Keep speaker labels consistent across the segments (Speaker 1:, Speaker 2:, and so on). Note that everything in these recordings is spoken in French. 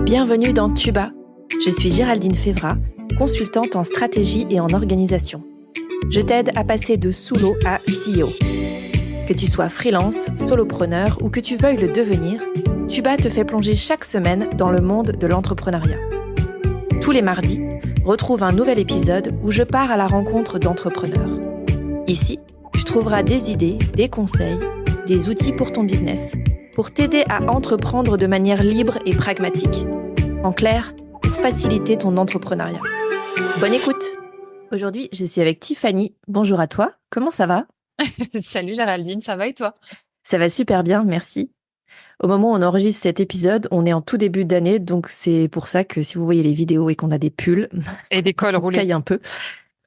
Speaker 1: Bienvenue dans Tuba. Je suis Géraldine Févra, consultante en stratégie et en organisation. Je t'aide à passer de sous-l'eau à CEO. Que tu sois freelance, solopreneur ou que tu veuilles le devenir, Tuba te fait plonger chaque semaine dans le monde de l'entrepreneuriat. Tous les mardis, retrouve un nouvel épisode où je pars à la rencontre d'entrepreneurs. Ici, tu trouveras des idées, des conseils, des outils pour ton business, pour t'aider à entreprendre de manière libre et pragmatique. En clair, pour faciliter ton entrepreneuriat. Bonne écoute! Aujourd'hui, je suis avec Tiffany. Bonjour à toi, comment ça va?
Speaker 2: Salut Géraldine, ça va et toi?
Speaker 1: Ça va super bien, merci. Au moment où on enregistre cet épisode, on est en tout début d'année, donc c'est pour ça que si vous voyez les vidéos et qu'on a des pulls,
Speaker 2: Et des cols
Speaker 1: on se
Speaker 2: roulés.
Speaker 1: caille un peu.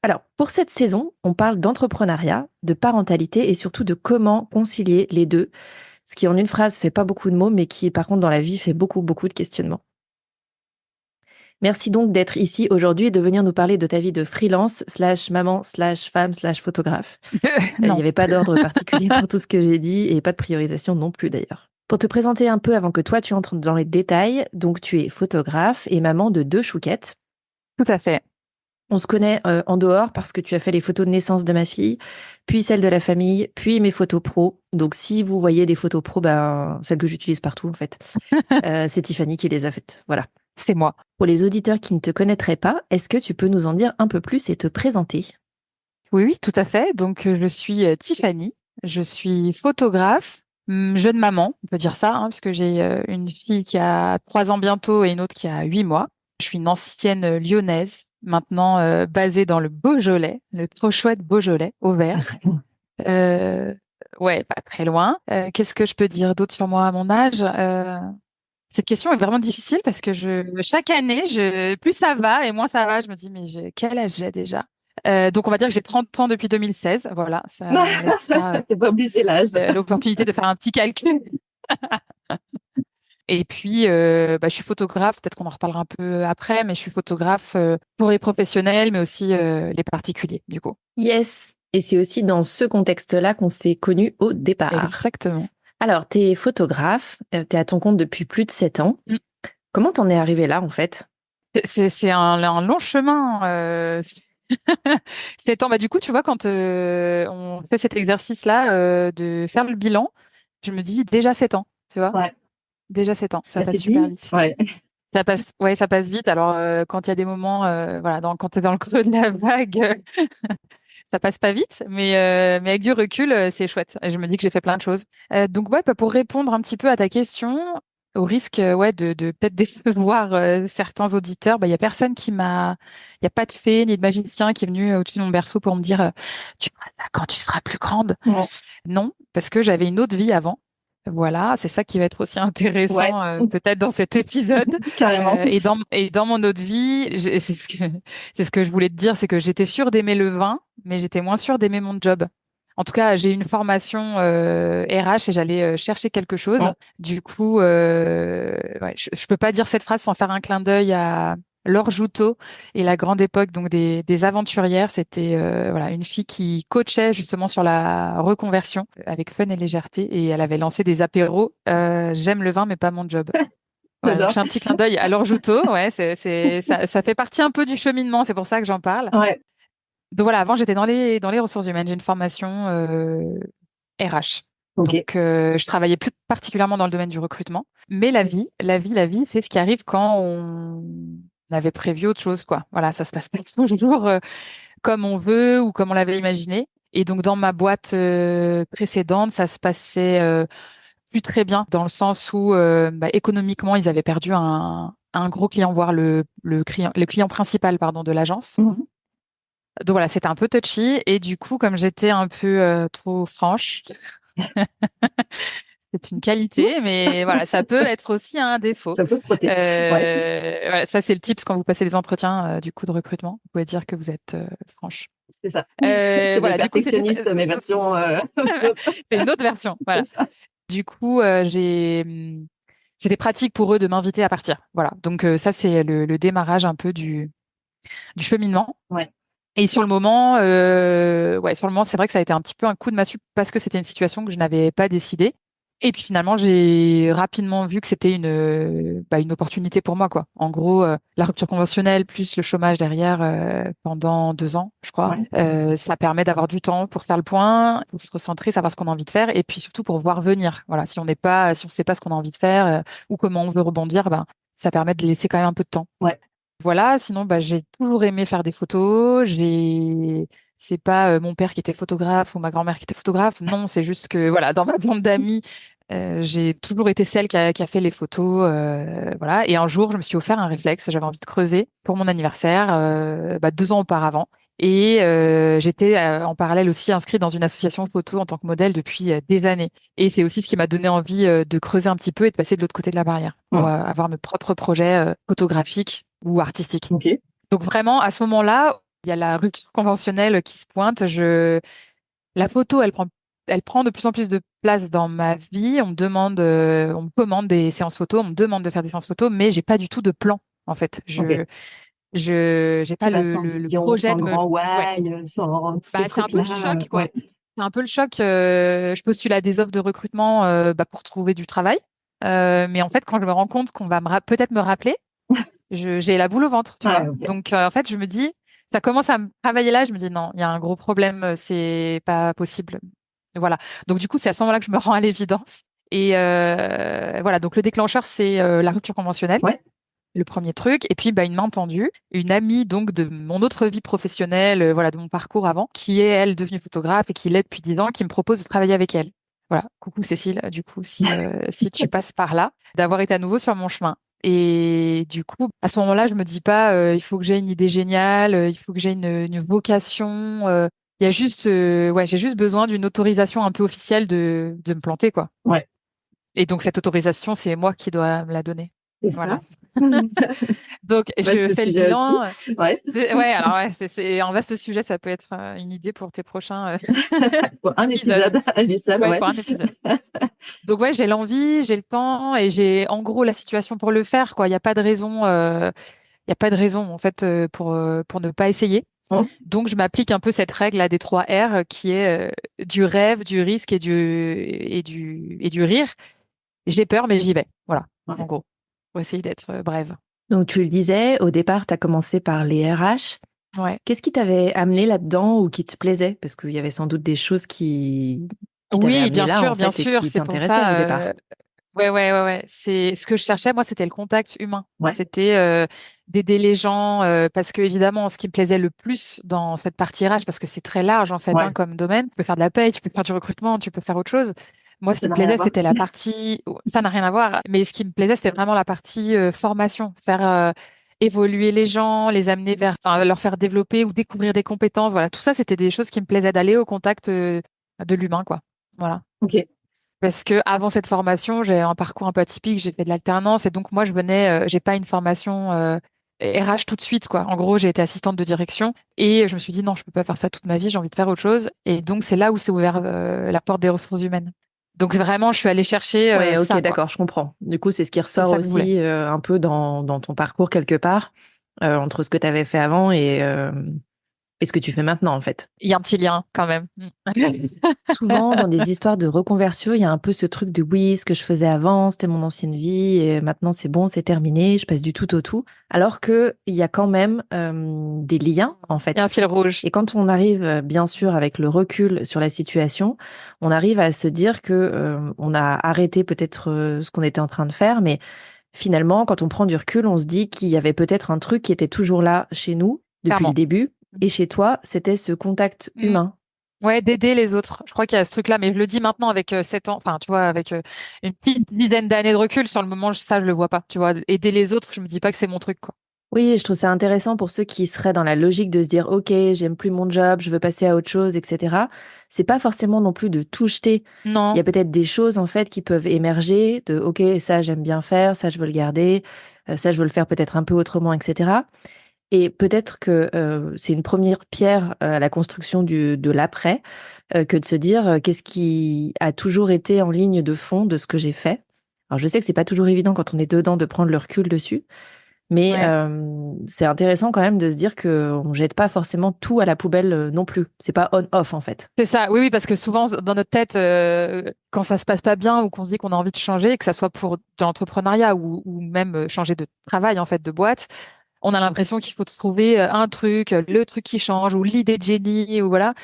Speaker 1: Alors, pour cette saison, on parle d'entrepreneuriat, de parentalité et surtout de comment concilier les deux. Ce qui en une phrase fait pas beaucoup de mots, mais qui par contre dans la vie fait beaucoup de questionnements. Merci donc d'être ici aujourd'hui et de venir nous parler de ta vie de freelance /maman /femme /photographe. Il n'y
Speaker 2: Non.
Speaker 1: avait pas d'ordre particulier pour tout ce que j'ai dit et pas de priorisation non plus d'ailleurs. Pour te présenter un peu avant que toi tu entres dans les détails, donc tu es photographe et maman de 2 chouquettes.
Speaker 2: Tout à fait.
Speaker 1: On se connaît en dehors parce que tu as fait les photos de naissance de ma fille, puis celles de la famille, puis mes photos pro. Donc si vous voyez des photos pro, celles que j'utilise partout en fait, c'est Tiffany qui les a faites. Voilà.
Speaker 2: C'est moi.
Speaker 1: Pour les auditeurs qui ne te connaîtraient pas, est-ce que tu peux nous en dire un peu plus et te présenter?
Speaker 2: Oui, tout à fait. Donc, je suis Tiffany. Je suis photographe, jeune maman, on peut dire ça, hein, parce que j'ai une fille qui a 3 ans bientôt et une autre qui a 8 mois. Je suis une ancienne lyonnaise, maintenant basée dans le Beaujolais, le trop chouette Beaujolais, au vert. Euh, ouais, pas très loin. Qu'est-ce que je peux dire d'autre sur moi à mon âge? Cette question est vraiment difficile parce que chaque année, plus ça va et moins ça va. Je me dis, mais quel âge j'ai déjà? Donc, on va dire que j'ai 30 ans depuis 2016. Voilà, ça me laissera
Speaker 1: T'es pas obligé l'âge.
Speaker 2: l'opportunité de faire un petit calcul. Et puis, je suis photographe. Peut-être qu'on en reparlera un peu après, mais je suis photographe pour les professionnels, mais aussi les particuliers, du coup.
Speaker 1: Yes. Et c'est aussi dans ce contexte-là qu'on s'est connus au départ.
Speaker 2: Exactement.
Speaker 1: Alors, t'es photographe, t'es à ton compte depuis plus de 7 ans.
Speaker 2: Mm.
Speaker 1: Comment t'en es arrivée là, en fait?
Speaker 2: C'est un long chemin. 7 ans. Du coup, tu vois, quand on fait cet exercice-là de faire le bilan, je me dis déjà 7 ans, tu vois.
Speaker 1: Ouais.
Speaker 2: Déjà 7 ans, ça
Speaker 1: C'est
Speaker 2: passe super vite.
Speaker 1: Ouais.
Speaker 2: Ça passe, ouais, ça passe vite. Alors, quand il y a des moments, voilà, quand tu es dans le creux de la vague, ça passe pas vite, mais avec du recul, c'est chouette. Et je me dis que j'ai fait plein de choses. Donc, ouais, pour répondre un petit peu à ta question, au risque, ouais, de peut-être décevoir certains auditeurs, il y a personne il y a pas de fée ni de magicien qui est venu au-dessus de mon berceau pour me dire, tu feras ça quand tu seras plus grande.
Speaker 1: Ouais.
Speaker 2: Non, parce que j'avais une autre vie avant. Voilà, c'est ça qui va être aussi intéressant peut-être dans cet épisode.
Speaker 1: Carrément.
Speaker 2: Et dans mon autre vie, c'est ce que je voulais te dire, c'est que j'étais sûre d'aimer le vin, mais j'étais moins sûre d'aimer mon job. En tout cas, j'ai eu une formation RH et j'allais chercher quelque chose.
Speaker 1: Ouais.
Speaker 2: Du coup, ouais, je peux pas dire cette phrase sans faire un clin d'œil à Laure Joutot et la grande époque donc des aventurières. C'était voilà une fille qui coachait justement sur la reconversion avec fun et légèreté et elle avait lancé des apéros. J'aime le vin mais pas mon job. Voilà, donc je fais un petit clin d'œil à Laure Joutot. Ouais, ça fait partie un peu du cheminement. C'est pour ça que j'en parle.
Speaker 1: Ouais.
Speaker 2: Donc voilà, avant j'étais dans les ressources humaines. J'ai une formation RH.
Speaker 1: Ok.
Speaker 2: Donc, je travaillais plus particulièrement dans le domaine du recrutement. Mais la vie, c'est ce qui arrive quand on avait prévu autre chose, quoi. Voilà, ça se passe pas toujours comme on veut ou comme on l'avait imaginé. Et donc, dans ma boîte précédente, ça se passait plus très bien, dans le sens où économiquement, ils avaient perdu un gros client, voire le client principal, pardon, de l'agence.
Speaker 1: Mhm.
Speaker 2: Donc voilà, c'était un peu touchy. Et du coup, comme j'étais un peu trop franche, c'est une qualité,
Speaker 1: Oups.
Speaker 2: mais voilà, ça peut être aussi un défaut.
Speaker 1: Ça peut frotter. Ouais.
Speaker 2: Voilà, ça, c'est le tips quand vous passez les entretiens du coup de recrutement. Vous pouvez dire que vous êtes franche.
Speaker 1: C'est ça. C'est le
Speaker 2: Voilà, du coup,
Speaker 1: perfectionniste, mais version.
Speaker 2: c'est une autre version. Voilà.
Speaker 1: C'est ça.
Speaker 2: Du coup, c'était pratique pour eux de m'inviter à partir. Voilà. Donc, ça, c'est le démarrage un peu du cheminement.
Speaker 1: Ouais.
Speaker 2: Et sur le moment, c'est vrai que ça a été un petit peu un coup de massue parce que c'était une situation que je n'avais pas décidée. Et puis finalement, j'ai rapidement vu que c'était une opportunité pour moi, quoi. En gros, la rupture conventionnelle plus le chômage derrière pendant 2 ans, je crois,
Speaker 3: Ouais.
Speaker 2: ça permet d'avoir du temps pour faire le point, pour se recentrer, savoir ce qu'on a envie de faire, et puis surtout pour voir venir. Voilà, si on sait pas ce qu'on a envie de faire ou comment on veut rebondir, ben ça permet de laisser quand même un peu de temps.
Speaker 3: Ouais.
Speaker 2: Voilà. Sinon, bah j'ai toujours aimé faire des photos. C'est pas mon père qui était photographe ou ma grand-mère qui était photographe. Non, c'est juste que voilà, dans ma bande d'amis, j'ai toujours été celle qui a fait les photos, voilà. Et un jour, je me suis offert un réflexe. J'avais envie de creuser pour mon anniversaire, 2 ans auparavant. Et j'étais en parallèle aussi inscrite dans une association photo en tant que modèle depuis des années. Et c'est aussi ce qui m'a donné envie de creuser un petit peu et de passer de l'autre côté de la barrière pour avoir mes propres projets photographiques ou artistiques.
Speaker 3: Ok.
Speaker 2: Donc vraiment, à ce moment-là, il y a la rupture conventionnelle qui se pointe. La photo, elle prend de plus en plus de place dans ma vie. On me commande des séances photo, on me demande de faire des séances photo, mais j'ai pas du tout de plan, en fait.
Speaker 3: Ok.
Speaker 2: J'ai pas
Speaker 3: Tu vas sans
Speaker 2: le
Speaker 3: vision,
Speaker 2: projet
Speaker 3: sans
Speaker 2: de me.
Speaker 3: grand
Speaker 2: Ouais.
Speaker 3: why, sans tous ces
Speaker 2: C'est un peu le
Speaker 3: trucs-là.
Speaker 2: choc, quoi.
Speaker 3: Ouais.
Speaker 2: C'est un peu le choc. Je postule à des offres de recrutement pour trouver du travail. Mais en fait, quand je me rends compte qu'on va peut-être me rappeler, j'ai la boule au ventre, tu
Speaker 3: Ouais,
Speaker 2: vois.
Speaker 3: ok.
Speaker 2: Donc, en fait, je me dis, ça commence à me travailler là. Je me dis, non, il y a un gros problème, c'est pas possible. Voilà. Donc, du coup, c'est à ce moment-là que je me rends à l'évidence. Et voilà. Donc, le déclencheur, c'est la rupture conventionnelle,
Speaker 3: Ouais.
Speaker 2: le premier truc. Et puis, une main tendue, une amie donc de mon autre vie professionnelle, voilà, de mon parcours avant, qui est elle devenue photographe et qui l'est depuis 10 ans, qui me propose de travailler avec elle. Voilà. Coucou Cécile, du coup, si tu passes par là, d'avoir été à nouveau sur mon chemin. Et du coup, à ce moment-là, je me dis pas, il faut que j'ai une idée géniale, il faut que j'ai une vocation. Il y a juste, ouais, j'ai juste besoin d'une autorisation un peu officielle de me planter, quoi.
Speaker 3: Ouais.
Speaker 2: Et donc, cette autorisation, c'est moi qui dois me la donner.
Speaker 3: C'est
Speaker 2: Voilà.
Speaker 3: ça.
Speaker 2: Donc, je
Speaker 3: Vaste
Speaker 2: fais le
Speaker 3: sujet aussi.
Speaker 2: bilan.
Speaker 3: Ouais.
Speaker 2: Ouais, alors ouais, c'est un vaste sujet. Ça peut être une idée pour tes prochains
Speaker 3: Pour un
Speaker 2: épisodes.
Speaker 3: épisode à lui seul,
Speaker 2: Ouais,
Speaker 3: ouais.
Speaker 2: pour un épisode. Donc ouais, j'ai l'envie, j'ai le temps et j'ai en gros la situation pour le faire, quoi. Il n'y a pas de raison, il y a pas de raison en fait pour ne pas essayer.
Speaker 3: Hum,
Speaker 2: Donc je m'applique un peu cette règle là des 3 R qui est du rêve, du risque et du rire. J'ai peur, mais j'y vais. Voilà, en
Speaker 3: ouais.
Speaker 2: gros, pour essayer d'être brève.
Speaker 1: Donc, tu le disais, au départ, tu as commencé par les RH.
Speaker 2: Ouais.
Speaker 1: Qu'est-ce qui t'avait amené là-dedans ou qui te plaisait? Parce qu'il y avait sans doute des choses qui t'avaient
Speaker 2: Oui,
Speaker 1: amené là, en
Speaker 2: bien
Speaker 1: fait, et
Speaker 2: sûr,
Speaker 1: qui
Speaker 2: c'est pour
Speaker 1: t'intéressaient au
Speaker 2: ça.
Speaker 1: départ.
Speaker 2: Ouais. C'est ce que je cherchais, moi, c'était le contact humain.
Speaker 3: Ouais.
Speaker 2: C'était d'aider les gens, parce que évidemment, ce qui me plaisait le plus dans cette partie RH, parce que c'est très large en fait,
Speaker 3: Ouais.
Speaker 2: comme domaine. Tu peux faire de la paye, tu peux faire du recrutement, tu peux faire autre chose. Moi, ce
Speaker 3: Ça
Speaker 2: qui me
Speaker 3: n'a rien à
Speaker 2: plaisait,
Speaker 3: voir.
Speaker 2: c'était la partie. Ça n'a rien à voir, mais ce qui me plaisait, c'était vraiment la partie formation, faire évoluer les gens, les amener vers, enfin, leur faire développer ou découvrir des compétences. Voilà, tout ça, c'était des choses qui me plaisaient d'aller au contact de l'humain, quoi. Voilà.
Speaker 3: Ok.
Speaker 2: Parce que avant cette formation, j'ai un parcours un peu atypique, j'ai fait de l'alternance et donc moi je venais, j'ai pas une formation RH tout de suite quoi. En gros, j'ai été assistante de direction et je me suis dit non, je peux pas faire ça toute ma vie, j'ai envie de faire autre chose et donc c'est là où s'est ouvert la porte des ressources humaines. Donc vraiment, je suis allée chercher
Speaker 1: Ouais, ok,
Speaker 2: ça quoi.
Speaker 1: d'accord, je comprends. Du coup, c'est ce qui
Speaker 2: C'est
Speaker 1: ressort
Speaker 2: ça que je voulais.
Speaker 1: aussi un peu dans ton parcours quelque part, entre ce que tu avais fait avant et ce que tu fais maintenant, en fait.
Speaker 2: Il y a un petit lien quand même.
Speaker 1: Souvent, dans des histoires de reconversion, il y a un peu ce truc de oui, ce que je faisais avant, c'était mon ancienne vie, et maintenant c'est bon, c'est terminé, je passe du tout au tout. Alors que il y a quand même des liens, en
Speaker 2: Il y a un
Speaker 1: fait.
Speaker 2: fil rouge.
Speaker 1: Et quand on arrive, bien sûr, avec le recul sur la situation, on arrive à se dire que on a arrêté peut-être ce qu'on était en train de faire, mais finalement, quand on prend du recul, on se dit qu'il y avait peut-être un truc qui était toujours là chez nous depuis le
Speaker 2: Clairement.
Speaker 1: début. Et chez toi, c'était ce contact
Speaker 2: Mm.
Speaker 1: humain.
Speaker 2: Ouais, d'aider les autres. Je crois qu'il y a ce truc-là, mais je le dis maintenant avec 7 ans, enfin, tu vois, avec une petite dizaine d'années de recul. Sur le moment, ça, je le vois pas. Tu vois, aider les autres, je me dis pas que c'est mon truc, quoi.
Speaker 1: Oui, je trouve ça intéressant pour ceux qui seraient dans la logique de se dire, OK, j'aime plus mon job, je veux passer à autre chose, etc. C'est pas forcément non plus de tout jeter. Il y
Speaker 2: Non,
Speaker 1: a peut-être des choses, en fait, qui peuvent émerger de, OK, ça, j'aime bien faire, ça, je veux le garder, ça, je veux le faire peut-être un peu autrement, etc. Et peut-être que c'est une première pierre à la construction de l'après, que de se dire, qu'est-ce qui a toujours été en ligne de fond de ce que j'ai fait. Alors, je sais que c'est pas toujours évident quand on est dedans de prendre le recul dessus. Mais
Speaker 2: Ouais.
Speaker 1: c'est intéressant quand même de se dire qu'on jette pas forcément tout à la poubelle non plus. C'est pas on-off en fait.
Speaker 2: C'est ça, oui, oui, parce que souvent, dans notre tête, quand ça se passe pas bien ou qu'on se dit qu'on a envie de changer, que ça soit pour de l'entrepreneuriat ou même changer de travail, en fait, de boîte, on a l'impression qu'il faut trouver un truc, le truc qui change ou l'idée de génie ou voilà.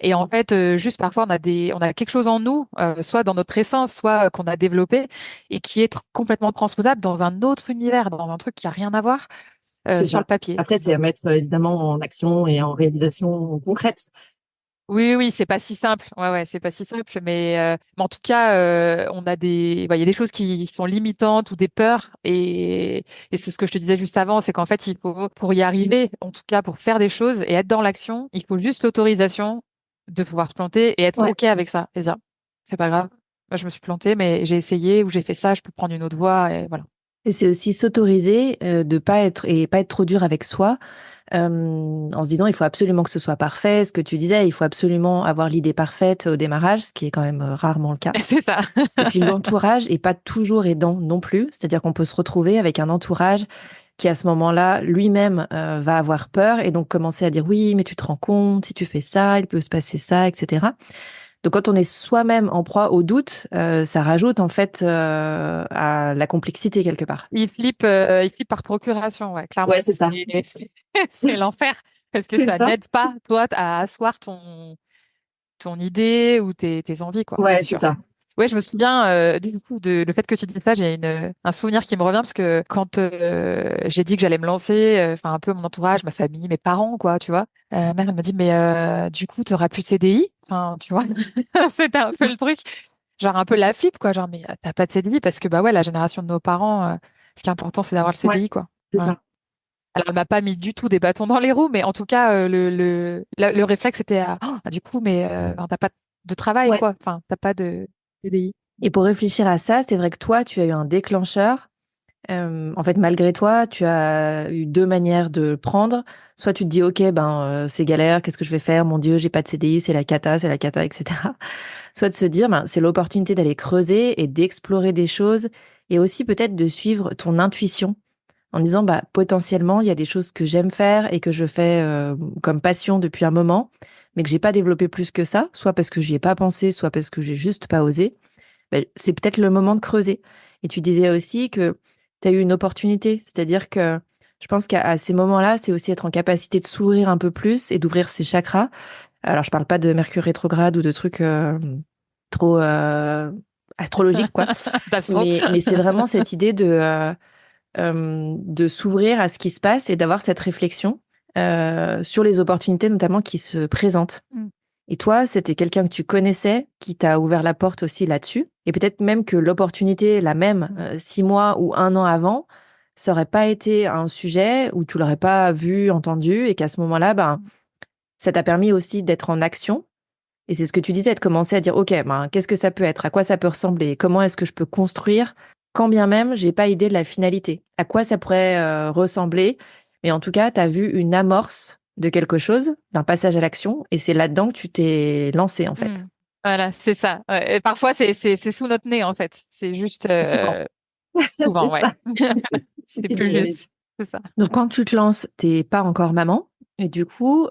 Speaker 2: Et en fait, juste parfois, on a quelque chose en nous, soit dans notre essence, soit qu'on a développé et qui est complètement transposable dans un autre univers, dans un truc qui a rien à voir
Speaker 3: C'est
Speaker 2: sur le
Speaker 3: ça.
Speaker 2: papier.
Speaker 3: Après, c'est à mettre évidemment en action et en réalisation concrète.
Speaker 2: Oui, oui, c'est pas si simple. Ouais, ouais, c'est pas si simple, mais en tout cas, on a bah, il y a des choses qui sont limitantes ou des peurs, et c'est ce que je te disais juste avant, c'est qu'en fait, il faut pour y arriver, en tout cas pour faire des choses et être dans l'action, il faut juste l'autorisation de pouvoir se planter et être
Speaker 3: Ouais,
Speaker 2: OK avec ça. Et ça, c'est pas grave. Moi, je me suis plantée, mais j'ai essayé ou j'ai fait ça, je peux prendre une autre voie et voilà.
Speaker 1: Et c'est aussi s'autoriser de pas être trop dur avec soi, en se disant il faut absolument que ce soit parfait. Ce que tu disais, il faut absolument avoir l'idée parfaite au démarrage, ce qui est quand même rarement le cas.
Speaker 2: C'est ça.
Speaker 1: Et puis l'entourage est pas toujours aidant non plus, c'est-à-dire qu'on peut se retrouver avec un entourage qui à ce moment-là lui-même va avoir peur et donc commencer à dire oui, mais tu te rends compte, si tu fais ça, il peut se passer ça, etc. Donc quand on est soi-même en proie au doute, ça rajoute en fait à la complexité quelque part.
Speaker 2: Il flippe par procuration, ouais,
Speaker 3: ouais,
Speaker 2: clairement.
Speaker 3: c'est ça.
Speaker 2: C'est l'enfer parce que
Speaker 3: C'est
Speaker 2: ça
Speaker 3: ça.
Speaker 2: n'aide pas, toi, à asseoir ton idée ou tes envies, quoi,
Speaker 3: Ouais,
Speaker 2: c'est
Speaker 3: c'est
Speaker 2: sûr.
Speaker 3: ça.
Speaker 2: Ouais, je me souviens du coup le fait que tu dis ça, j'ai un souvenir qui me revient parce que quand j'ai dit que j'allais me lancer, enfin un peu mon entourage, ma famille, mes parents, quoi, tu vois, ma mère elle m'a dit mais du coup t'auras plus de CDI, enfin tu vois, c'était un peu le truc, genre un peu la flip quoi, genre mais t'as pas de CDI parce que bah ouais la génération de nos parents, ce qui est important c'est d'avoir le
Speaker 3: Ouais,
Speaker 2: CDI quoi.
Speaker 3: c'est
Speaker 2: Voilà.
Speaker 3: ça.
Speaker 2: Alors elle m'a pas mis du tout des bâtons dans les roues, mais en tout cas le réflexe était du coup mais enfin, t'as pas de travail
Speaker 3: Ouais.
Speaker 2: quoi, enfin t'as pas de CDI.
Speaker 1: Et pour réfléchir à ça, c'est vrai que toi, tu as eu un déclencheur. En fait, malgré toi, tu as eu deux manières de prendre. Soit tu te dis, ok, ben c'est galère, qu'est-ce que je vais faire? Mon Dieu, j'ai pas de CDI, c'est la cata, etc. Soit de se dire, ben, c'est l'opportunité d'aller creuser et d'explorer des choses et aussi peut-être de suivre ton intuition en disant, bah potentiellement, il y a des choses que j'aime faire et que je fais comme passion depuis un moment, mais que j'ai pas développé plus que ça, soit parce que j'y ai pas pensé, soit parce que j'ai juste pas osé. Ben, c'est peut-être le moment de creuser. Et tu disais aussi que tu as eu une opportunité, c'est-à-dire que je pense qu'à ces moments-là, c'est aussi être en capacité de s'ouvrir un peu plus et d'ouvrir ses chakras. Alors, je parle pas de Mercure rétrograde ou de trucs trop astrologiques, quoi.
Speaker 2: D'astro.
Speaker 1: Mais c'est vraiment cette idée de s'ouvrir à ce qui se passe et d'avoir cette réflexion sur les opportunités notamment qui se présentent.
Speaker 2: Mm.
Speaker 1: Et toi, c'était quelqu'un que tu connaissais qui t'a ouvert la porte aussi là-dessus. Et peut-être même que l'opportunité, la même, 6 mois ou un an avant, ça aurait pas été un sujet où tu l'aurais pas vu, entendu, et qu'à ce moment-là, ben, ça t'a permis aussi d'être en action. Et c'est ce que tu disais, de commencer à dire, OK, ben, qu'est-ce que ça peut être? À quoi ça peut ressembler? Comment est-ce que je peux construire? Quand bien même, j'ai pas idée de la finalité. À quoi ça pourrait ressembler? Mais en tout cas, tu as vu une amorce de quelque chose, d'un passage à l'action, et c'est là-dedans que tu t'es lancé, en fait.
Speaker 2: Mm. Voilà, c'est ça. Ouais, et parfois, c'est sous notre nez, en fait. C'est juste
Speaker 3: Souvent. C'est
Speaker 2: souvent, ouais.
Speaker 3: ça. Il
Speaker 2: C'est
Speaker 3: suffit
Speaker 2: plus
Speaker 3: d'y aller.
Speaker 2: juste. C'est ça.
Speaker 1: Donc, quand tu te lances, t'es pas encore maman. Et du coup,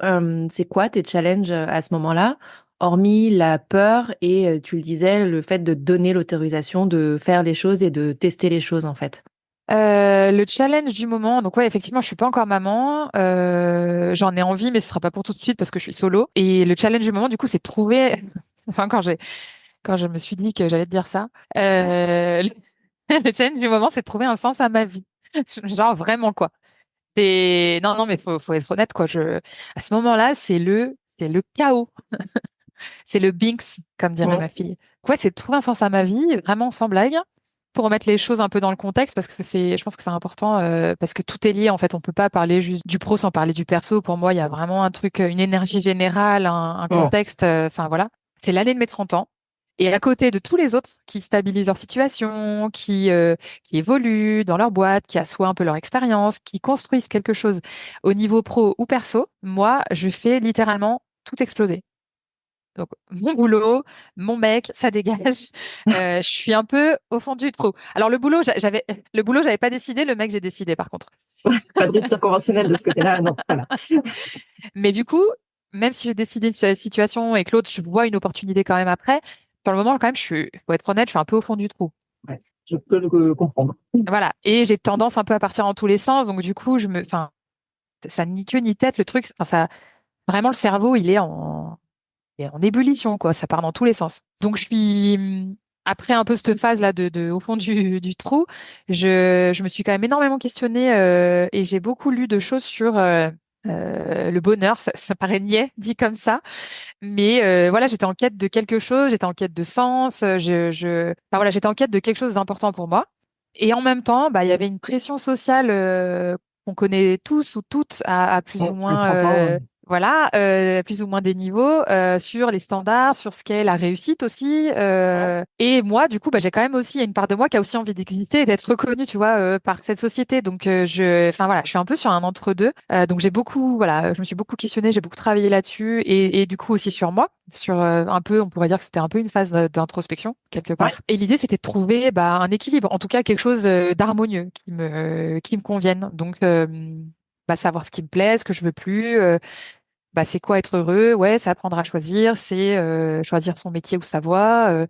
Speaker 1: c'est quoi tes challenges à ce moment-là? Hormis la peur et, tu le disais, le fait de donner l'autorisation de faire les choses et de tester les choses, en fait.
Speaker 2: Le challenge du moment, donc ouais, effectivement, je suis pas encore maman. J'en ai envie, mais ce sera pas pour tout de suite parce que je suis solo. Et le challenge du moment, du coup, c'est de trouver. Enfin, quand je me suis dit que j'allais te dire ça, le le challenge du moment, c'est de trouver un sens à ma vie. Genre vraiment quoi. Et non, non, mais faut être honnête quoi. À ce moment-là, c'est le chaos, c'est le Binks, comme dirait
Speaker 3: Ouais.
Speaker 2: ma fille. Quoi, c'est de trouver un sens à ma vie, vraiment sans blague, pour remettre les choses un peu dans le contexte, parce que je pense que c'est important, parce que tout est lié en fait. On peut pas parler juste du pro sans parler du perso. Pour moi, il y a vraiment un truc, une énergie générale, un
Speaker 3: Mm.
Speaker 2: contexte. Enfin voilà, c'est l'année de mes 30 ans. Et à côté de tous les autres qui stabilisent leur situation, qui évoluent dans leur boîte, qui assoient un peu leur expérience, qui construisent quelque chose au niveau pro ou perso, moi, je fais littéralement tout exploser. Donc, mon boulot, mon mec, ça dégage. Je suis un peu au fond du trou. Alors, le boulot, j'avais pas décidé. Le mec, j'ai décidé, par contre.
Speaker 3: Pas de rupture conventionnelle de ce côté-là, non. Voilà.
Speaker 2: Mais du coup, même si j'ai décidé sur la situation et que l'autre, je vois une opportunité quand même après, pour le moment, quand même, faut être honnête, je suis un peu au fond du trou.
Speaker 3: Ouais, je peux le comprendre.
Speaker 2: Voilà. Et j'ai tendance un peu à partir dans tous les sens. Donc, du coup, enfin, ça ni queue ni tête, le truc. Enfin, vraiment, le cerveau, il est en ébullition, quoi. Ça part dans tous les sens. Donc, après un peu cette phase-là au fond du trou, je me suis quand même énormément questionnée et j'ai beaucoup lu de choses sur le bonheur. Ça paraît niais, dit comme ça. Mais voilà, j'étais en quête de quelque chose, j'étais en quête de sens, enfin, voilà, j'étais en quête de quelque chose d'important pour moi. Et en même temps, bah, il y avait une pression sociale qu'on connaît tous ou toutes à plus ou
Speaker 3: À
Speaker 2: moins,
Speaker 3: 30 ans,
Speaker 2: voilà, à plus ou moins des niveaux sur les standards, sur ce qu'est la réussite aussi. Et moi, du coup, bah, j'ai quand même aussi il y a une part de moi qui a aussi envie d'exister et d'être reconnue, tu vois, par cette société. Donc, enfin voilà, je suis un peu sur un entre-deux. Donc, voilà, je me suis beaucoup questionnée, j'ai beaucoup travaillé là-dessus et du coup aussi sur moi, sur un peu, on pourrait dire que c'était un peu une phase d'introspection quelque
Speaker 3: ouais.
Speaker 2: part. Et l'idée, c'était de trouver bah, un équilibre, en tout cas quelque chose d'harmonieux qui me convienne. Donc, bah, savoir ce qui me plaît, ce que je veux plus. Bah, c'est quoi être heureux? Ouais, c'est apprendre à choisir, c'est choisir son métier ou sa voie,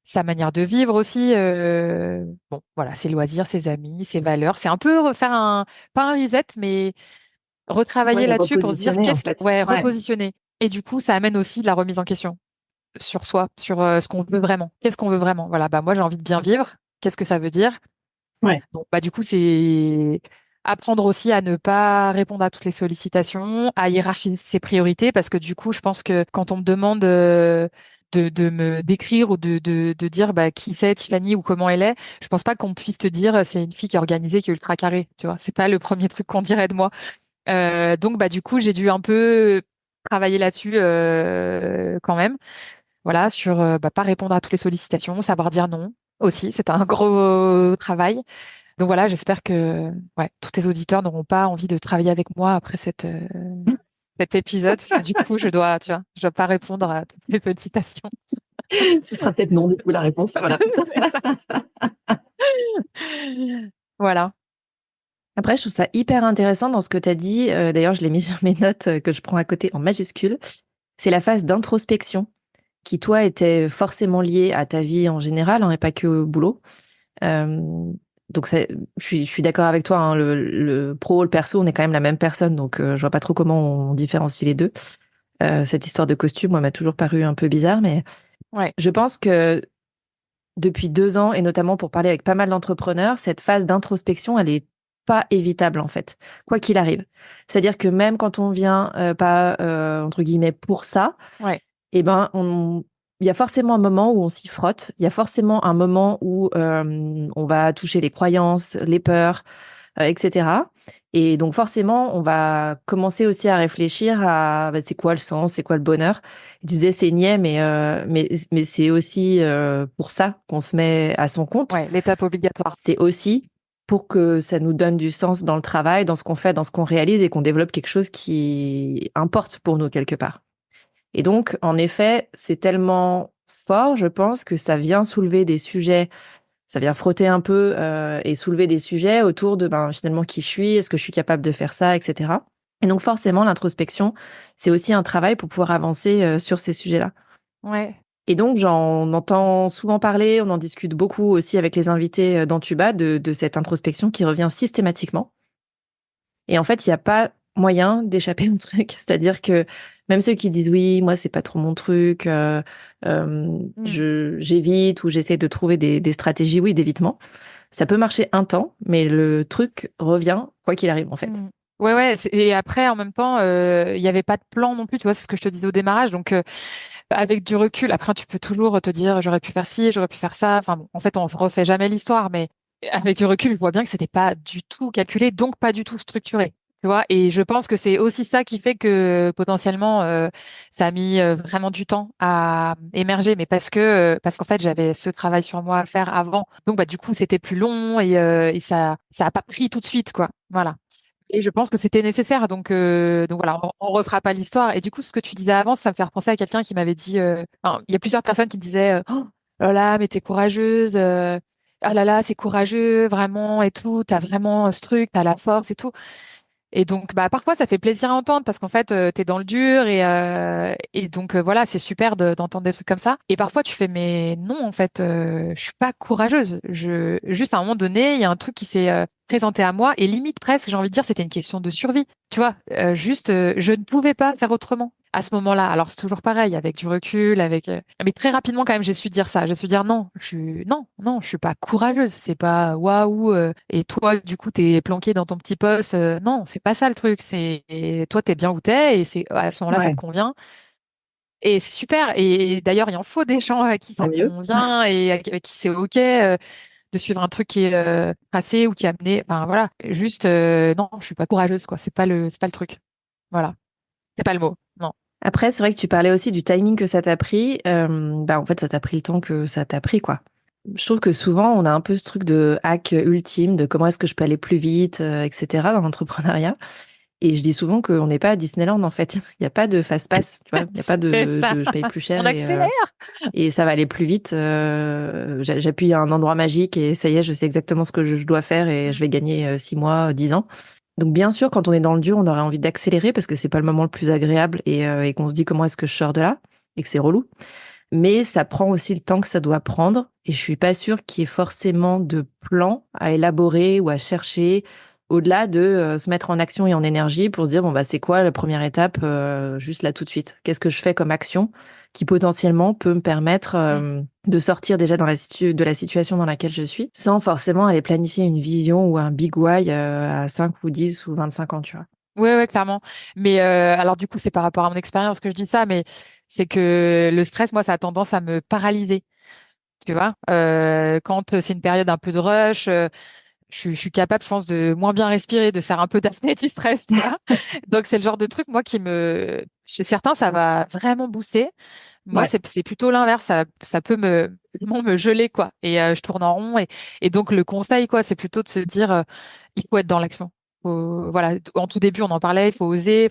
Speaker 2: sa manière de vivre aussi. Bon, voilà, ses loisirs, ses amis, ses valeurs. C'est un peu refaire pas un reset, mais retravailler
Speaker 3: Ouais,
Speaker 2: là-dessus pour se dire
Speaker 3: repositionner, en fait.
Speaker 2: ouais,
Speaker 3: Ouais,
Speaker 2: repositionner. Et du coup, ça amène aussi de la remise en question sur soi, sur ce qu'on veut vraiment. Qu'est-ce qu'on veut vraiment? Voilà, bah moi j'ai envie de bien vivre. Qu'est-ce que ça veut dire?
Speaker 3: ouais.
Speaker 2: Bon, bah du coup, c'est apprendre aussi à ne pas répondre à toutes les sollicitations, à hiérarchiser ses priorités, parce que du coup, je pense que quand on me demande de me décrire ou de dire bah, qui c'est Tiffany ou comment elle est, je pense pas qu'on puisse te dire c'est une fille qui est organisée, qui est ultra carrée. Tu vois, c'est pas le premier truc qu'on dirait de moi. Donc bah du coup, j'ai dû un peu travailler là-dessus quand même. Voilà, sur bah, pas répondre à toutes les sollicitations, savoir dire non aussi, c'est un gros travail. Donc voilà, j'espère que ouais, tous tes auditeurs n'auront pas envie de travailler avec moi après cet épisode, parce que du coup, tu vois, je dois pas répondre à toutes les sollicitations.
Speaker 3: Ce sera peut-être non, du coup, la réponse. Voilà.
Speaker 2: C'est ça. Voilà.
Speaker 1: Après, je trouve ça hyper intéressant dans ce que tu as dit. D'ailleurs, je l'ai mis sur mes notes que je prends à côté en majuscule. C'est la phase d'introspection qui, toi, était forcément liée à ta vie en général, hein, et pas que au boulot. Euh, donc, je suis d'accord avec toi, hein, le pro, le perso, on est quand même la même personne, donc je vois pas trop comment on différencie les deux. Cette histoire de costume, moi, m'a toujours paru un peu bizarre, mais
Speaker 2: Ouais.
Speaker 1: je pense que depuis 2 ans, et notamment pour parler avec pas mal d'entrepreneurs, cette phase d'introspection, elle est pas évitable en fait, quoi qu'il arrive. C'est-à-dire que même quand on vient pas entre guillemets pour ça,
Speaker 2: Ouais.
Speaker 1: eh ben il y a forcément un moment où on s'y frotte. Il y a forcément un moment où on va toucher les croyances, les peurs, etc. Et donc forcément, on va commencer aussi à réfléchir à bah, c'est quoi le sens, c'est quoi le bonheur. Et tu disais c'est niais, mais c'est aussi pour ça qu'on se met à son compte.
Speaker 2: Ouais. L'étape obligatoire.
Speaker 1: C'est aussi pour que ça nous donne du sens dans le travail, dans ce qu'on fait, dans ce qu'on réalise et qu'on développe quelque chose qui importe pour nous quelque part. Et donc, en effet, c'est tellement fort, je pense, que ça vient soulever des sujets, ça vient frotter un peu et soulever des sujets autour de ben, finalement qui je suis, est-ce que je suis capable de faire ça, etc. Et donc, forcément, l'introspection, c'est aussi un travail pour pouvoir avancer sur ces sujets-là.
Speaker 2: Ouais.
Speaker 1: Et donc, j'en entends souvent parler, on en discute beaucoup aussi avec les invités d'Antuba de cette introspection qui revient systématiquement. Et en fait, il n'y a pas moyen d'échapper au truc. C'est-à-dire que même ceux qui disent oui, moi, c'est pas trop mon truc,
Speaker 2: Mm.
Speaker 1: j'évite ou j'essaie de trouver des stratégies, oui, d'évitement. Ça peut marcher un temps, mais le truc revient quoi qu'il arrive, en fait.
Speaker 2: Mm. Ouais, ouais. Et après, en même temps, il n'y avait pas de plan non plus. Tu vois, c'est ce que je te disais au démarrage. Donc, avec du recul, après, tu peux toujours te dire, j'aurais pu faire ci, j'aurais pu faire ça. Enfin, bon, en fait, on refait jamais l'histoire, mais avec du recul, je vois bien que c'était pas du tout calculé, donc pas du tout structuré. Tu vois, et je pense que c'est aussi ça qui fait que potentiellement ça a mis vraiment du temps à émerger, mais parce qu'en fait j'avais ce travail sur moi à faire avant, donc bah du coup c'était plus long et ça a pas pris tout de suite quoi. Voilà. Et je pense que c'était nécessaire. Donc voilà, on refera pas l'histoire. Et du coup, ce que tu disais avant, ça me fait repenser à quelqu'un qui m'avait dit, enfin, il y a plusieurs personnes qui me disaient, oh là là, mais t'es courageuse, ah là là, c'est courageux, vraiment, et tout, t'as vraiment ce truc, t'as la force et tout. Et donc, bah, parfois, ça fait plaisir à entendre parce qu'en fait, t'es dans le dur et donc, voilà, c'est super d'entendre des trucs comme ça. Et parfois, tu fais, mais non, en fait, je suis pas courageuse. Juste à un moment donné, il y a un truc qui s'est présenté à moi et limite presque, j'ai envie de dire, c'était une question de survie. Tu vois, je ne pouvais pas faire autrement à ce moment-là. Alors, c'est toujours pareil, avec du recul, mais très rapidement, quand même, j'ai su dire ça. J'ai su dire non, non, je suis pas courageuse. C'est pas waouh. Et toi, du coup, t'es planqué dans ton petit poste. Non, c'est pas ça le truc. Et toi, t'es bien où t'es et c'est à ce moment-là, ça te
Speaker 3: Ouais,
Speaker 2: convient. Et c'est super. Et d'ailleurs, il en faut des gens à qui
Speaker 3: tant
Speaker 2: ça
Speaker 3: mieux.
Speaker 2: convient et avec qui c'est OK de suivre un truc qui est tracé ou qui est amené. Enfin, voilà. Juste, non, je suis pas courageuse, quoi. C'est pas le truc. Voilà. C'est pas le mot. Non.
Speaker 1: Après, c'est vrai que tu parlais aussi du timing que ça t'a pris. Bah, en fait, ça t'a pris le temps que ça t'a pris, quoi. Je trouve que souvent, on a un peu ce truc de hack ultime, de comment est-ce que je peux aller plus vite, etc. dans l'entrepreneuriat. Et je dis souvent qu'on n'est pas à Disneyland, en fait. Il n'y a pas de fast pass, tu vois. Il n'y a pas
Speaker 2: C'est ça.
Speaker 1: je paye plus
Speaker 2: On
Speaker 1: cher
Speaker 2: accélère.
Speaker 1: et ça va aller plus vite. J'appuie à un endroit magique et ça y est, je sais exactement ce que je dois faire et je vais gagner 6 mois, 10 ans. Donc bien sûr, quand on est dans le dur, on aurait envie d'accélérer parce que c'est pas le moment le plus agréable et qu'on se dit comment est-ce que je sors de là et que c'est relou. Mais ça prend aussi le temps que ça doit prendre et je suis pas sûre qu'il y ait forcément de plan à élaborer ou à chercher au-delà de se mettre en action et en énergie pour se dire bon bah c'est quoi la première étape juste là tout de suite. Qu'est-ce que je fais comme action qui potentiellement peut me permettre
Speaker 2: Mm.
Speaker 1: de sortir déjà de la situation dans laquelle je suis sans forcément aller planifier une vision ou un big why à 5 ou 10 ou 25 ans, tu vois.
Speaker 2: Ouais, ouais, clairement. Mais alors du coup, c'est par rapport à mon expérience que je dis ça, mais c'est que le stress, moi, ça a tendance à me paralyser. Tu vois, quand c'est une période un peu de rush, je suis capable, je pense, de moins bien respirer, de faire un peu d'apnée du stress, tu vois. Donc c'est le genre de truc, moi, chez certains, ça va vraiment booster. Moi,
Speaker 3: Ouais.
Speaker 2: c'est plutôt l'inverse. Ça peut vraiment me geler, quoi. Et je tourne en rond. Et donc, le conseil, quoi, c'est plutôt de se dire, il faut être dans l'action. Voilà, en tout début, on en parlait, il faut oser,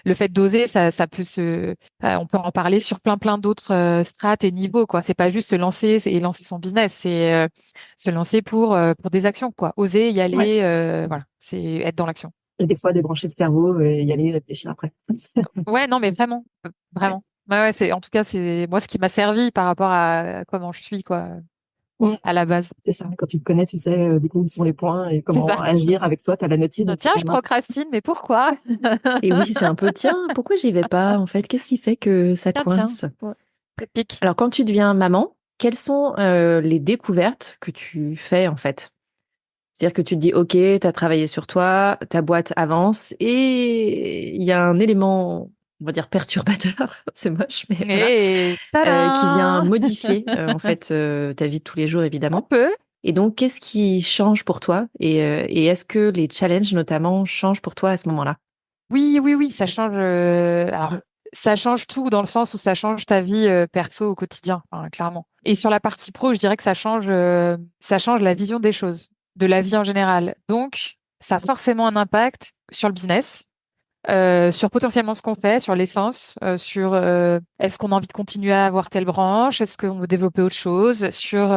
Speaker 2: le fait d'oser, ça peut on peut en parler sur plein d'autres strates et niveaux, quoi. C'est pas juste se lancer et lancer son business, c'est se lancer pour des actions, quoi. Oser y
Speaker 3: Ouais.
Speaker 2: aller, voilà, c'est être dans l'action.
Speaker 3: Et des fois, débrancher le cerveau et y aller réfléchir après.
Speaker 2: Ouais, non, mais vraiment,
Speaker 3: Ouais.
Speaker 2: vraiment. Ouais, ouais, en tout cas, c'est moi ce qui m'a servi par rapport à comment je suis, quoi,
Speaker 3: Mm.
Speaker 2: à la base.
Speaker 3: C'est ça. Quand tu te connais, tu sais du coup où sont les points et
Speaker 2: C'est
Speaker 3: comment
Speaker 2: ça.
Speaker 3: agir avec toi. Tu as la notice, donc c'est
Speaker 2: Tiens,
Speaker 3: pas
Speaker 2: je
Speaker 3: mal.
Speaker 2: procrastine, mais pourquoi?
Speaker 1: Et oui, c'est un peu, tiens, pourquoi j'y vais pas en fait? Qu'est-ce qui fait que ça
Speaker 2: Tiens.
Speaker 1: coince?
Speaker 2: Ouais. Pic.
Speaker 1: Alors, quand tu deviens maman, quelles sont les découvertes que tu fais en fait? C'est-à-dire que tu te dis, OK, tu as travaillé sur toi, ta boîte avance et il y a un élément, on va dire perturbateur, c'est moche, mais voilà,
Speaker 2: Et
Speaker 1: qui vient
Speaker 2: tadam!
Speaker 1: modifier en fait ta vie de tous les jours
Speaker 2: Un
Speaker 1: évidemment.
Speaker 2: peu.
Speaker 1: Et donc, qu'est-ce qui change pour toi et est-ce que les challenges notamment changent pour toi à ce moment-là?
Speaker 2: Oui, oui, oui, ça change. Alors, ça change tout dans le sens où ça change ta vie perso au quotidien, hein, clairement. Et sur la partie pro, je dirais que ça change la vision des choses, de la vie en général. Donc, ça a forcément un impact sur le business, sur potentiellement ce qu'on fait, sur l'essence, sur est-ce qu'on a envie de continuer à avoir telle branche, est-ce qu'on veut développer autre chose, sur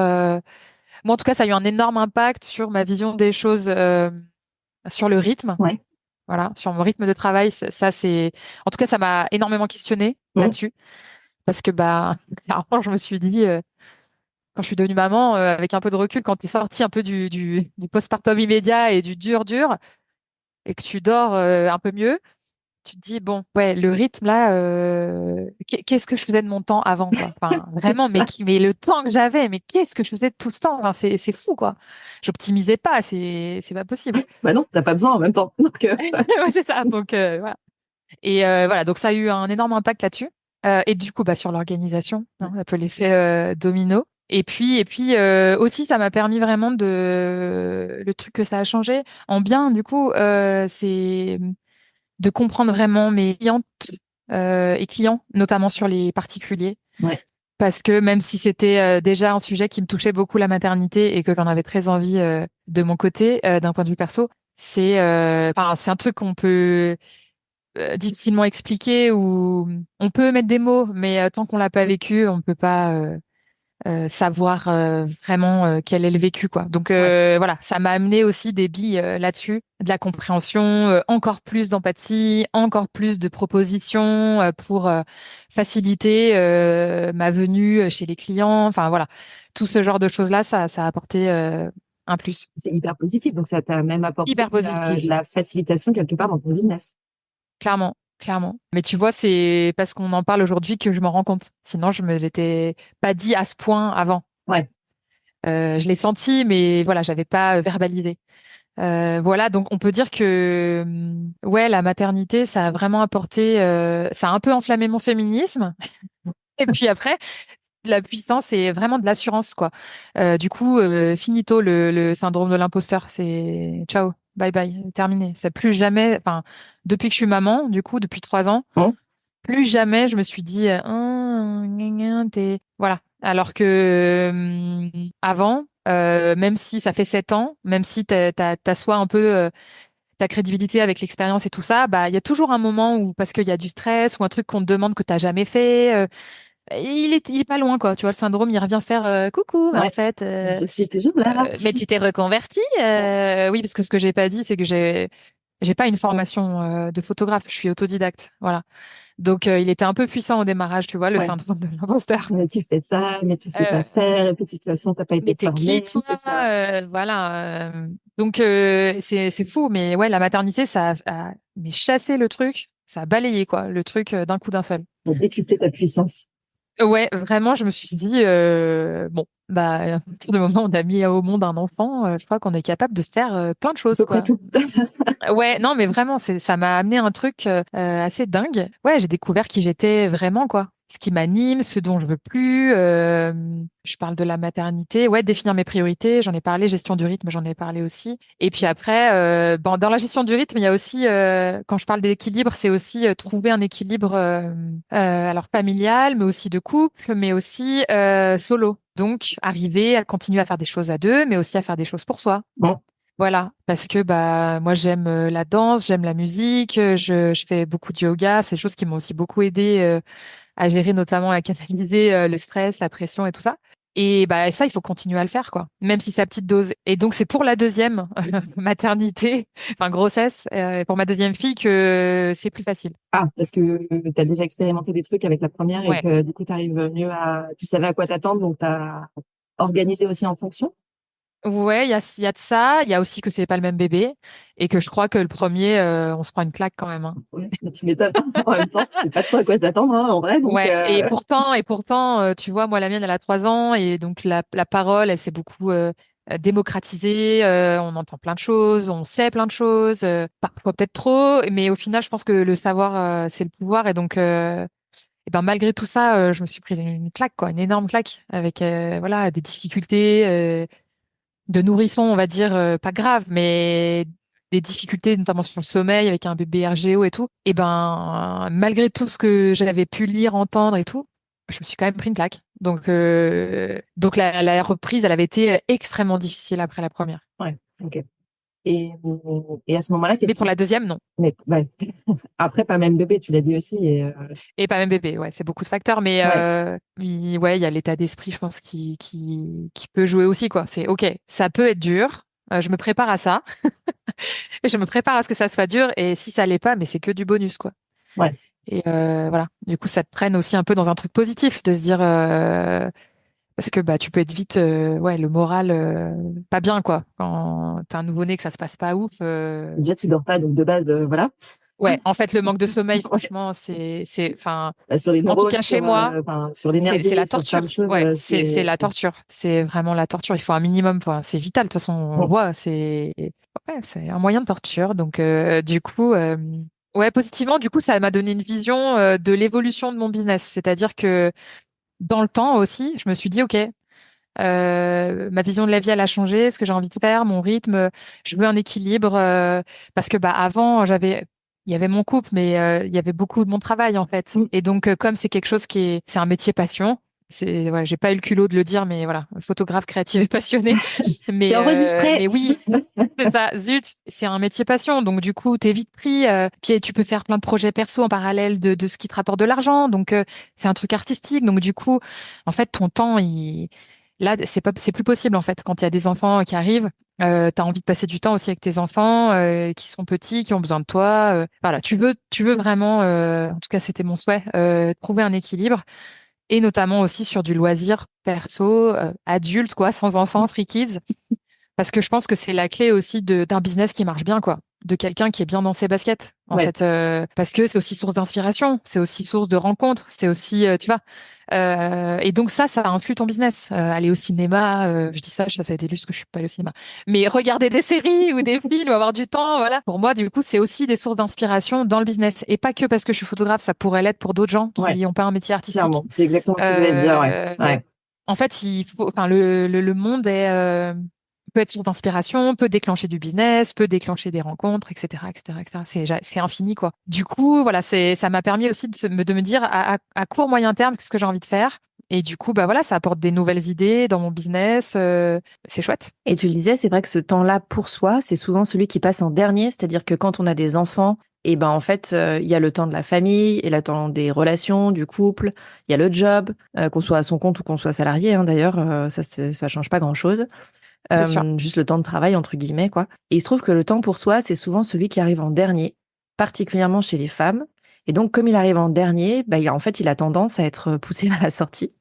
Speaker 2: moi en tout cas, ça a eu un énorme impact sur ma vision des choses, sur le rythme.
Speaker 3: Ouais.
Speaker 2: Voilà, sur mon rythme de travail, c'est, en tout cas, ça m'a énormément questionné
Speaker 3: Mm.
Speaker 2: là-dessus, parce que bah, clairement, je me suis dit, quand je suis devenue maman, avec un peu de recul, quand tu es sorti un peu du postpartum immédiat et du dur, et que tu dors un peu mieux, tu te dis bon, ouais, le rythme là, qu'est-ce que je faisais de mon temps avant, quoi. Enfin,
Speaker 3: C'est
Speaker 2: vraiment,
Speaker 3: ça.
Speaker 2: mais le temps que j'avais, mais qu'est-ce que je faisais de tout ce temps? Enfin, c'est fou, quoi. J'optimisais pas, c'est pas possible.
Speaker 3: Bah non, t'as pas besoin en même temps. Donc,
Speaker 2: Ouais, c'est ça. Donc voilà. Et voilà, donc ça a eu un énorme impact là-dessus. Et du coup, bah, sur l'organisation, hein, un peu l'effet domino. Et puis aussi, ça m'a permis vraiment le truc que ça a changé en bien, du coup, c'est de comprendre vraiment mes clientes et clients, notamment sur les particuliers.
Speaker 3: ouais.
Speaker 2: Parce que même si c'était déjà un sujet qui me touchait beaucoup, la maternité, et que j'en avais très envie de mon côté, d'un point de vue perso, C'est un truc qu'on peut difficilement expliquer ou on peut mettre des mots, mais tant qu'on l'a pas vécu, on peut pas savoir vraiment quel est le vécu, quoi. Donc
Speaker 3: Ouais.
Speaker 2: voilà, ça m'a amené aussi des billes là-dessus, de la compréhension, encore plus d'empathie, encore plus de propositions pour faciliter ma venue chez les clients. Enfin voilà, tout ce genre de choses-là, ça a apporté un plus.
Speaker 3: C'est hyper positif. Donc, ça t'a même apporté
Speaker 2: Hyper
Speaker 3: de
Speaker 2: positif.
Speaker 3: la facilitation quelque part dans ton business.
Speaker 2: Clairement, clairement. Mais tu vois, c'est parce qu'on en parle aujourd'hui que je m'en rends compte. Sinon, je me l'étais pas dit à ce point avant.
Speaker 3: Ouais.
Speaker 2: Je l'ai senti, mais voilà, j'avais pas verbalisé. Voilà, donc on peut dire que ouais, la maternité, ça a vraiment apporté, ça a un peu enflammé mon féminisme. Et puis après, la puissance, c'est vraiment de l'assurance, quoi. Du coup, finito le syndrome de l'imposteur. C'est ciao, bye bye, terminé. C'est plus jamais. Enfin, depuis que je suis maman, du coup, depuis 3 ans,
Speaker 3: Bon.
Speaker 2: plus jamais je me suis dit, gna, gna, voilà. Alors que avant, même si ça fait 7 ans, même si t'assois un peu ta crédibilité avec l'expérience et tout ça, bah il y a toujours un moment où parce qu'il y a du stress ou un truc qu'on te demande que t'as jamais fait. Il est pas loin, quoi. Tu vois, le syndrome, il revient faire coucou, mais en
Speaker 3: Ouais.
Speaker 2: fait,
Speaker 3: Je suis toujours là.
Speaker 2: mais tu t'es reconverti. Oui, parce que ce que j'ai pas dit, c'est que j'ai pas une formation de photographe. Je suis autodidacte, voilà. Donc, il était un peu puissant au démarrage, tu vois, le
Speaker 3: Ouais.
Speaker 2: syndrome de l'imposteur.
Speaker 3: Mais tu fais ça, mais tu sais pas
Speaker 2: Euh,
Speaker 3: faire. Et puis, de toute façon, t'as pas été
Speaker 2: mais t'es qui,
Speaker 3: formée.
Speaker 2: toi?
Speaker 3: C'est ça.
Speaker 2: Voilà. Donc, c'est fou, mais ouais, la maternité, ça a mais chassé le truc, ça a balayé, quoi, le truc d'un coup d'un seul.
Speaker 3: Pour décupler ta puissance.
Speaker 2: Ouais, vraiment, je me suis dit, bon, bah, à partir du moment où on a mis au monde un enfant, je crois qu'on est capable de faire plein de
Speaker 3: À
Speaker 2: choses,
Speaker 3: peu près
Speaker 2: quoi.
Speaker 3: tout.
Speaker 2: Ouais, non, mais vraiment, ça m'a amené un truc assez dingue. Ouais, j'ai découvert qui j'étais vraiment, quoi. Ce qui m'anime, ce dont je veux plus. Je parle de la maternité. Ouais, définir mes priorités. J'en ai parlé. Gestion du rythme, j'en ai parlé aussi. Et puis après, bon, dans la gestion du rythme, il y a aussi, quand je parle d'équilibre, c'est aussi trouver un équilibre, alors familial, mais aussi de couple, mais aussi solo. Donc, arriver à continuer à faire des choses à deux, mais aussi à faire des choses pour soi.
Speaker 3: Bon.
Speaker 2: Voilà, parce que bah moi j'aime la danse, j'aime la musique, je fais beaucoup de yoga, c'est des choses qui m'ont aussi beaucoup aidé à gérer notamment à canaliser le stress, la pression et tout ça. Et bah ça il faut continuer à le faire quoi, même si c'est à petite dose. Et donc c'est pour la deuxième maternité, enfin grossesse, pour ma deuxième fille que c'est plus facile.
Speaker 3: Ah, parce que tu as déjà expérimenté des trucs avec la première et
Speaker 2: Ouais.
Speaker 3: que du coup, tu arrives mieux tu savais à quoi t'attendre, donc tu as organisé aussi en fonction.
Speaker 2: Ouais, il y a de ça. Il y a aussi que c'est pas le même bébé et que je crois que le premier, on se prend une claque quand même, hein.
Speaker 3: Ouais, mais tu m'étonnes. En même temps, c'est pas trop à quoi s'attendre, hein, en vrai. Donc,
Speaker 2: Ouais, et pourtant, tu vois, moi, la mienne, elle a 3 ans, et donc la parole, elle s'est beaucoup démocratisée. On entend plein de choses, on sait plein de choses, parfois peut-être trop, mais au final, je pense que le savoir, c'est le pouvoir, et donc, et ben malgré tout ça, je me suis prise une claque, quoi, une énorme claque, avec voilà des difficultés de nourrisson, on va dire, pas grave, mais des difficultés, notamment sur le sommeil, avec un bébé RGO et tout. Et ben, malgré tout ce que j'avais pu lire, entendre et tout, je me suis quand même pris une claque. Donc la reprise, elle avait été extrêmement difficile après la première.
Speaker 3: ouais, ok. Et, et à ce moment-là,
Speaker 2: Mais
Speaker 3: qu'est-ce
Speaker 2: pour
Speaker 3: qui.
Speaker 2: la deuxième, non.
Speaker 3: Mais, ouais. Après, pas même bébé, tu l'as dit aussi.
Speaker 2: Et pas même bébé, ouais, c'est beaucoup de facteurs, mais
Speaker 3: Ouais,
Speaker 2: ouais, il y a l'état d'esprit, je pense, qui peut jouer aussi, quoi. C'est OK, ça peut être dur. Je me prépare à ça. Je me prépare à ce que ça soit dur, et si ça l'est pas, mais c'est que du bonus, quoi.
Speaker 3: ouais.
Speaker 2: Et voilà. Du coup, ça te traîne aussi un peu dans un truc positif de se dire parce que bah tu peux être vite ouais le moral pas bien quoi quand t'as un nouveau-né que ça se passe pas ouf.
Speaker 3: Déjà, tu dors pas, donc de base, voilà.
Speaker 2: Ouais, en fait le manque de sommeil, franchement, c'est enfin
Speaker 3: Bah, sur les
Speaker 2: en tout
Speaker 3: neurones,
Speaker 2: cas chez moi,
Speaker 3: enfin, sur
Speaker 2: c'est
Speaker 3: l'énergie,
Speaker 2: la
Speaker 3: sur plein de
Speaker 2: torture.
Speaker 3: choses,
Speaker 2: Ouais, c'est la torture. C'est vraiment la torture. Il faut un minimum. Enfin, c'est vital. De toute façon, on le
Speaker 3: Bon,
Speaker 2: voit. C'est un moyen de torture. Donc, du coup, ouais, positivement, du coup, ça m'a donné une vision de l'évolution de mon business. C'est-à-dire que dans le temps aussi, je me suis dit, OK, ma vision de la vie, elle a changé. Ce que j'ai envie de faire, mon rythme, je veux un équilibre. Parce que bah, avant, il y avait mon couple, mais il y avait beaucoup de mon travail, en fait.
Speaker 3: mm,
Speaker 2: Et donc, comme c'est quelque chose c'est un métier passion, Voilà, j'ai pas eu le culot de le dire, mais voilà, photographe créative et passionnée.
Speaker 3: C'est enregistré.
Speaker 2: Mais oui, c'est ça. Zut, c'est un métier passion. Donc, du coup, t'es vite pris. Puis, tu peux faire plein de projets perso en parallèle de ce qui te rapporte de l'argent. Donc, c'est un truc artistique. Donc, du coup, en fait, ton temps, là, c'est plus possible, en fait. Quand il y a des enfants qui arrivent, t'as envie de passer du temps aussi avec tes enfants, qui sont petits, qui ont besoin de toi. Voilà, tu veux vraiment, en tout cas, c'était mon souhait, trouver un équilibre. Et notamment aussi sur du loisir perso, adulte, quoi, sans enfants, free kids. Parce que je pense que c'est la clé aussi d'un business qui marche bien, quoi. De quelqu'un qui est bien dans ses baskets, en
Speaker 3: Ouais.
Speaker 2: fait. Parce que c'est aussi source d'inspiration, c'est aussi source de rencontres, c'est aussi, tu vois. Et donc ça influe ton business. Aller au cinéma, je dis ça, ça fait des lustres que je suis pas allée au cinéma. Mais regarder des séries ou des films ou avoir du temps, voilà. Pour moi, du coup, c'est aussi des sources d'inspiration dans le business. Et pas que parce que je suis photographe, ça pourrait l'être pour d'autres gens
Speaker 3: Ouais,
Speaker 2: qui n'ont pas un métier artistique.
Speaker 3: clairement. C'est exactement ce que je voulais te dire, ouais. Ouais.
Speaker 2: En fait, enfin, le monde peut être source d'inspiration, peut déclencher du business, peut déclencher des rencontres, etc., etc., etc. C'est infini, quoi. Du coup, voilà, ça m'a permis aussi de me dire à court, moyen terme ce que j'ai envie de faire. Et du coup, bah voilà, ça apporte des nouvelles idées dans mon business. C'est chouette.
Speaker 1: Et tu le disais, c'est vrai que ce temps-là pour soi, c'est souvent celui qui passe en dernier, c'est-à-dire que quand on a des enfants, et ben en fait, il y a le temps de la famille, et le temps des relations, du couple, il y a le job, qu'on soit à son compte ou qu'on soit salarié, hein, d'ailleurs, ça change pas grand-chose.
Speaker 2: C'est sûr.
Speaker 1: Juste le temps de travail, entre guillemets, quoi. Et il se trouve que le temps pour soi, c'est souvent celui qui arrive en dernier, particulièrement chez les femmes. Et donc, comme il arrive en dernier, bah, en fait, il a tendance à être poussé vers la sortie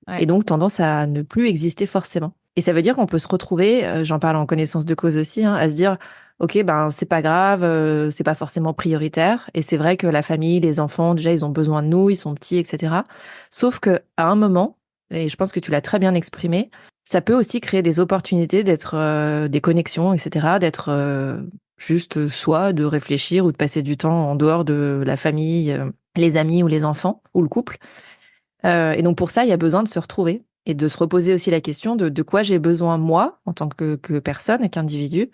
Speaker 2: Ouais.
Speaker 1: et donc tendance à ne plus exister forcément. Et ça veut dire qu'on peut se retrouver, j'en parle en connaissance de cause aussi, hein, à se dire, ok, ben c'est pas grave, c'est pas forcément prioritaire. Et c'est vrai que la famille, les enfants, déjà, ils ont besoin de nous, ils sont petits, etc. Sauf que à un moment, et je pense que tu l'as très bien exprimé, ça peut aussi créer des opportunités d'être des connexions, etc., d'être juste soi, de réfléchir ou de passer du temps en dehors de la famille, les amis ou les enfants ou le couple. Et donc pour ça, il y a besoin de se retrouver et de se reposer aussi la question de quoi j'ai besoin moi en tant que personne et qu'individu.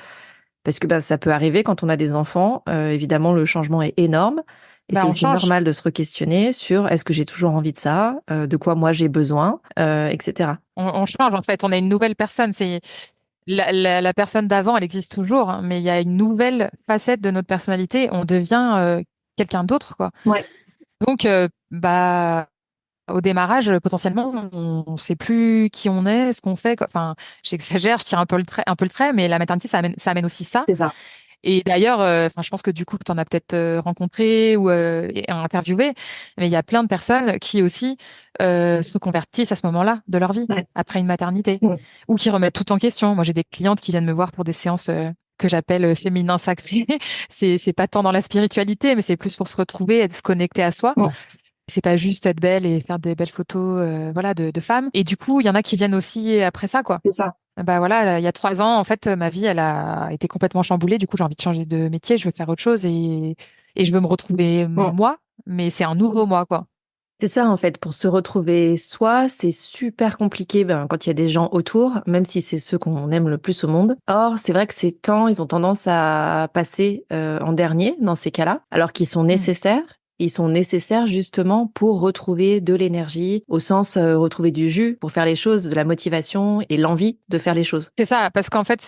Speaker 1: Parce que ben, ça peut arriver quand on a des enfants. Évidemment, le changement est énorme. Et
Speaker 2: Bah,
Speaker 1: c'est
Speaker 2: on
Speaker 1: aussi
Speaker 2: change.
Speaker 1: normal de se re-questionner sur est-ce que j'ai toujours envie de ça, de quoi moi j'ai besoin, etc.
Speaker 2: On change, en fait. On est une nouvelle personne. C'est la personne d'avant, elle existe toujours, hein, mais il y a une nouvelle facette de notre personnalité. On devient quelqu'un d'autre, quoi.
Speaker 3: Ouais,
Speaker 2: Donc, bah, au démarrage, potentiellement, on ne sait plus qui on est, ce qu'on fait, quoi. Enfin, j'exagère, je tire un peu le trait, mais la maternité, ça amène aussi ça.
Speaker 3: c'est ça.
Speaker 2: Et d'ailleurs, enfin, je pense que du coup, tu en as peut-être rencontré ou et interviewé, mais il y a plein de personnes qui aussi se reconvertissent à ce moment-là de leur vie,
Speaker 3: Ouais.
Speaker 2: après une maternité,
Speaker 3: Mm.
Speaker 2: ou qui remettent tout en question. Moi, j'ai des clientes qui viennent me voir pour des séances que j'appelle féminin sacré. C'est pas tant dans la spiritualité, mais c'est plus pour se retrouver et de se connecter à soi.
Speaker 3: Mm.
Speaker 2: C'est pas juste être belle et faire des belles photos, voilà, de femmes. Et du coup, il y en a qui viennent aussi après ça, quoi.
Speaker 3: C'est ça.
Speaker 2: Bah voilà, il y a 3 ans, en fait, ma vie, elle a été complètement chamboulée. Du coup, j'ai envie de changer de métier, je veux faire autre chose et je veux me retrouver
Speaker 3: Mm.
Speaker 2: moi, mais c'est un nouveau moi, quoi.
Speaker 1: C'est ça, en fait, pour se retrouver soi, c'est super compliqué ben, quand il y a des gens autour, même si c'est ceux qu'on aime le plus au monde. Or, c'est vrai que ces temps, ils ont tendance à passer en dernier dans ces cas-là, alors qu'ils sont
Speaker 2: Mm.
Speaker 1: nécessaires. Ils sont nécessaires justement pour retrouver de l'énergie, au sens retrouver du jus, pour faire les choses, de la motivation et l'envie de faire les choses.
Speaker 2: C'est ça, parce qu'en fait,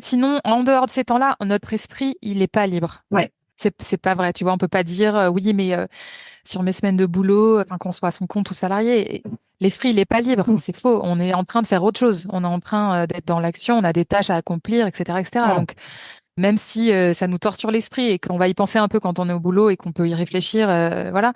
Speaker 2: sinon, en dehors de ces temps-là, notre esprit, il est pas libre.
Speaker 3: Ouais.
Speaker 2: C'est pas vrai, tu vois, on peut pas dire oui, mais sur mes semaines de boulot, enfin qu'on soit à son compte ou salarié, l'esprit il est pas libre,
Speaker 3: Mm.
Speaker 2: c'est faux. On est en train de faire autre chose, on est en train d'être dans l'action, on a des tâches à accomplir, etc., etc.
Speaker 3: Mm.
Speaker 2: Donc même si ça nous torture l'esprit et qu'on va y penser un peu quand on est au boulot et qu'on peut y réfléchir, voilà,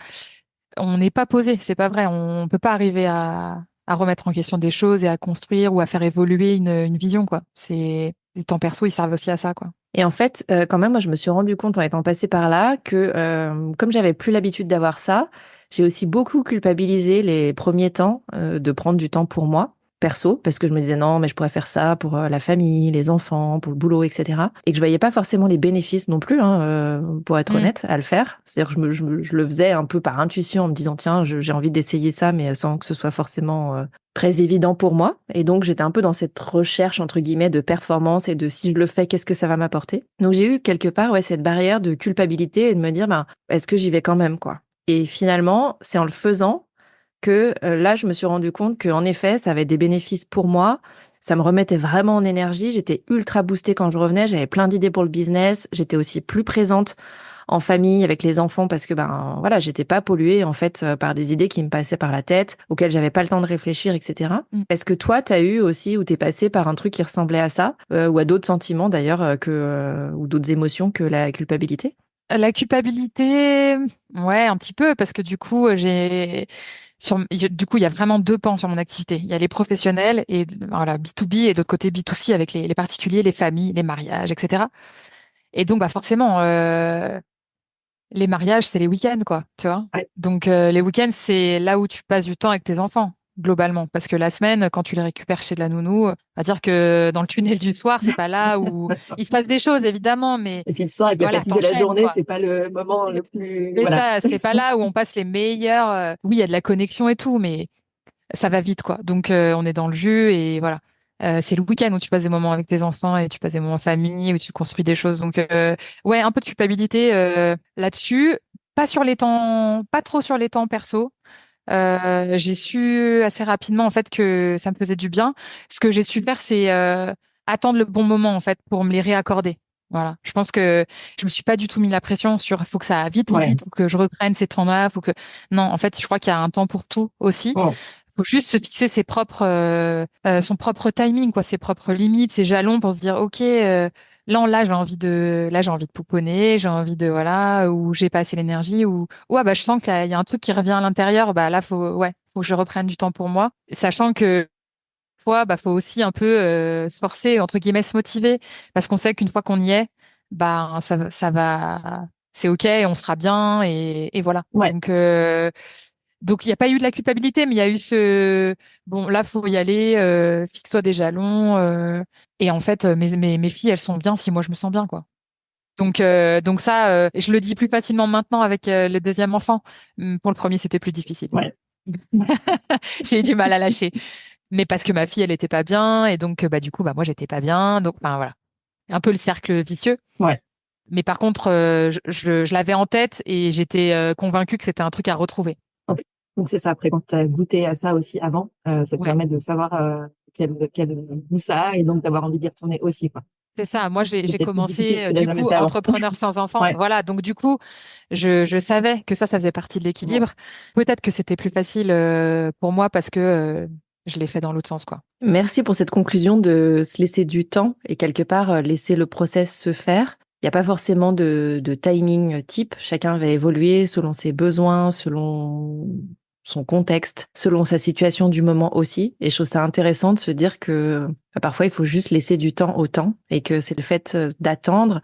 Speaker 2: on n'est pas posé, c'est pas vrai. On peut pas arriver à remettre en question des choses et à construire ou à faire évoluer une vision, quoi. Les temps perso, ils servent aussi à ça, quoi.
Speaker 1: Et en fait, quand même, moi, je me suis rendu compte en étant passée par là que comme j'avais plus l'habitude d'avoir ça, j'ai aussi beaucoup culpabilisé les premiers temps de prendre du temps pour moi, perso, parce que je me disais non, mais je pourrais faire ça pour la famille, les enfants, pour le boulot, etc. Et que je voyais pas forcément les bénéfices non plus, hein, pour être
Speaker 2: Mm.
Speaker 1: honnête, à le faire. C'est-à-dire que je le faisais un peu par intuition en me disant tiens, j'ai envie d'essayer ça, mais sans que ce soit forcément très évident pour moi. Et donc, j'étais un peu dans cette recherche, entre guillemets, de performance et de si je le fais, qu'est-ce que ça va m'apporter. Donc, j'ai eu quelque part, ouais, cette barrière de culpabilité et de me dire, ben, est-ce que j'y vais quand même, quoi. Et finalement, c'est en le faisant que là, je me suis rendu compte qu'en effet, ça avait des bénéfices pour moi. Ça me remettait vraiment en énergie. J'étais ultra boostée quand je revenais. J'avais plein d'idées pour le business. J'étais aussi plus présente en famille avec les enfants parce que voilà, j'étais pas polluée en fait par des idées qui me passaient par la tête, auxquelles j'avais pas le temps de réfléchir, etc. Est-ce que toi, t'as eu aussi ou t'es passé par un truc qui ressemblait à ça ou à d'autres sentiments d'ailleurs ou d'autres émotions que la culpabilité?
Speaker 2: La culpabilité, ouais, un petit peu, parce que du coup, du coup, il y a vraiment deux pans sur mon activité. Il y a les professionnels et voilà, B2B et de l'autre côté B2C avec les particuliers, les familles, les mariages, etc. Et donc, forcément, les mariages, c'est les week-ends, quoi, tu vois.
Speaker 3: Ouais.
Speaker 2: Donc, les week-ends, c'est là où tu passes du temps avec tes enfants, globalement. Parce que la semaine, quand tu les récupères chez de la nounou, on va dire que dans le tunnel du soir, c'est pas là où il se passe des choses, évidemment, mais
Speaker 3: Et puis le soir, avec la
Speaker 2: voilà,
Speaker 3: fatigue de la
Speaker 2: t'enchaînes,
Speaker 3: journée,
Speaker 2: quoi.
Speaker 3: c'est pas le moment le plus.
Speaker 2: Mais
Speaker 3: Voilà.
Speaker 2: ça, c'est pas là où on passe les meilleurs. Oui, il y a de la connexion et tout, mais ça va vite, quoi. Donc, on est dans le jus et voilà. C'est le week-end où tu passes des moments avec tes enfants et tu passes des moments en famille, où tu construis des choses. Donc, ouais, un peu de culpabilité là-dessus. Pas sur les temps, pas trop sur les temps perso. J'ai su assez rapidement en fait que ça me faisait du bien. Ce que j'ai su faire, c'est attendre le bon moment en fait pour me les réaccorder. Voilà. Je pense que je me suis pas du tout mis la pression sur faut que ça aille vite, vite,
Speaker 3: Ouais.
Speaker 2: vite, faut que je reprenne ces temps-là, faut que non. En fait, je crois qu'il y a un temps pour tout aussi.
Speaker 3: Mm.
Speaker 2: Faut juste se fixer son propre timing, quoi, ses propres limites, ses jalons pour se dire, OK, là, j'ai envie de pouponner, j'ai envie de, voilà, ou j'ai pas assez l'énergie, ou, ouais, je sens qu'il y a un truc qui revient à l'intérieur, là, faut que je reprenne du temps pour moi. Sachant que, faut aussi un peu, se forcer, entre guillemets, se motiver, parce qu'on sait qu'une fois qu'on y est, ça va, c'est OK, on sera bien, et voilà.
Speaker 3: Ouais.
Speaker 2: Donc, il n'y a pas eu de la culpabilité, mais il y a eu bon, là, faut y aller, fixe-toi des jalons. Et en fait, mes filles, elles sont bien si moi, je me sens bien, quoi. Donc ça, je le dis plus facilement maintenant avec le deuxième enfant. Pour le premier, c'était plus difficile.
Speaker 3: Ouais.
Speaker 2: J'ai eu du mal à lâcher. Mais parce que ma fille, elle était pas bien. Et donc, du coup, moi, j'étais pas bien. Donc, voilà. Un peu le cercle vicieux.
Speaker 3: Ouais.
Speaker 2: Mais par contre, je l'avais en tête et j'étais convaincue que c'était un truc à retrouver.
Speaker 3: Ok. Donc c'est ça. Après, quand tu as goûté à ça aussi avant, ça te
Speaker 2: Ouais.
Speaker 3: permet de savoir quel goût ça a et donc d'avoir envie d'y retourner aussi, quoi.
Speaker 2: C'est ça. Moi, j'ai
Speaker 3: C'était plus difficile si
Speaker 2: commencé,
Speaker 3: tu l'as
Speaker 2: du
Speaker 3: jamais
Speaker 2: coup,
Speaker 3: fait avant.
Speaker 2: entrepreneur sans enfant.
Speaker 3: Ouais.
Speaker 2: Voilà. Donc, du coup, je savais que ça faisait partie de l'équilibre. Peut-être que c'était plus facile pour moi parce que je l'ai fait dans l'autre sens, quoi.
Speaker 1: Merci pour cette conclusion de se laisser du temps et quelque part laisser le process se faire. Il n'y a pas forcément de timing type. Chacun va évoluer selon ses besoins, selon son contexte, selon sa situation du moment aussi. Et je trouve ça intéressant de se dire que parfois il faut juste laisser du temps au temps et que c'est le fait d'attendre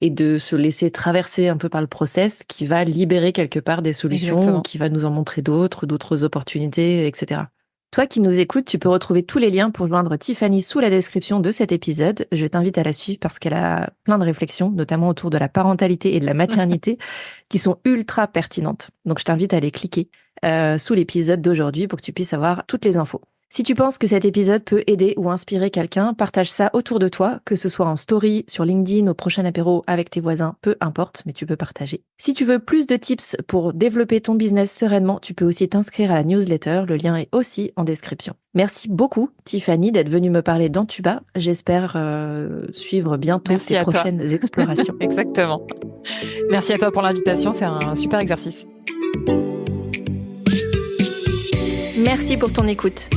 Speaker 1: et de se laisser traverser un peu par le process qui va libérer quelque part des solutions
Speaker 2: Exactement.
Speaker 1: ou qui va nous en montrer d'autres opportunités, etc. Toi qui nous écoutes, tu peux retrouver tous les liens pour joindre Tiffany sous la description de cet épisode. Je t'invite à la suivre parce qu'elle a plein de réflexions, notamment autour de la parentalité et de la maternité, qui sont ultra pertinentes. Donc je t'invite à aller cliquer sous l'épisode d'aujourd'hui pour que tu puisses avoir toutes les infos. Si tu penses que cet épisode peut aider ou inspirer quelqu'un, partage ça autour de toi, que ce soit en story, sur LinkedIn, au prochain apéro avec tes voisins, peu importe, mais tu peux partager. Si tu veux plus de tips pour développer ton business sereinement, tu peux aussi t'inscrire à la newsletter, le lien est aussi en description. Merci beaucoup Tiffany d'être venue me parler d'Antuba. J'espère suivre bientôt
Speaker 2: Merci
Speaker 1: tes
Speaker 2: à toi.
Speaker 1: prochaines explorations.
Speaker 2: Exactement. Merci à toi pour l'invitation. C'est un super exercice.
Speaker 1: Merci pour ton écoute.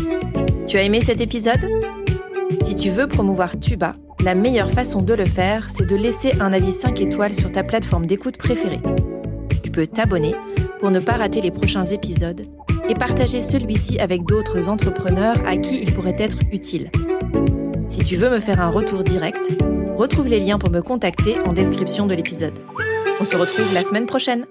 Speaker 1: Tu as aimé cet épisode ? Si tu veux promouvoir Tuba, la meilleure façon de le faire, c'est de laisser un avis 5 étoiles sur ta plateforme d'écoute préférée. Tu peux t'abonner pour ne pas rater les prochains épisodes et partager celui-ci avec d'autres entrepreneurs à qui il pourrait être utile. Si tu veux me faire un retour direct, retrouve les liens pour me contacter en description de l'épisode. On se retrouve la semaine prochaine.